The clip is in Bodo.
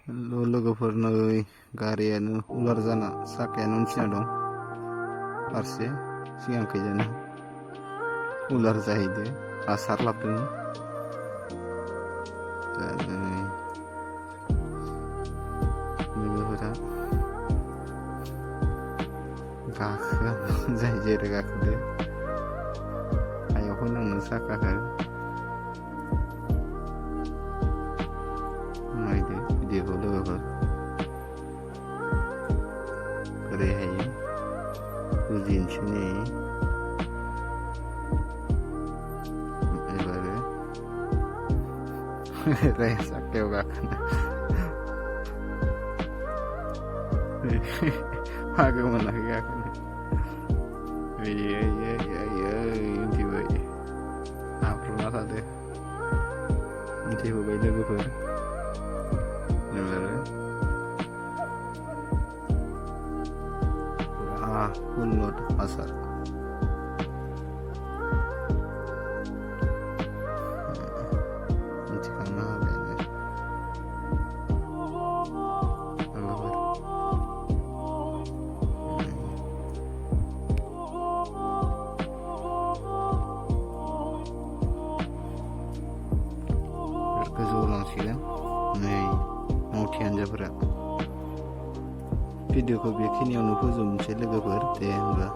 लोगोफोरनो गारियानो उलार जाना साखायानो उनथिना दं फारसे सिगांखैजानो उलार जाहैदो आसार लाबोदों लोगोफोरा गाखोआ जाय जेरै गाखोदो हायाव होनांनो साखाखो नायदो भिडिअखौ लोगोफोर बोरै हायो बुजिनोसै नै एबारो साखायाव गाखोना हागो मोनाखै गाखोनो उन्थिबाय हाब्रुना थादो उन्थिबोबाय लोगोफोर एबारो फुल लड हासार मिथिखांनो हाबाय गोजौ लांसिगोन नै मावथि हान्जाफोरा भिडिअखौ बेखिनियावनो फोजोबनोसै लोगोफोर दे होनबा।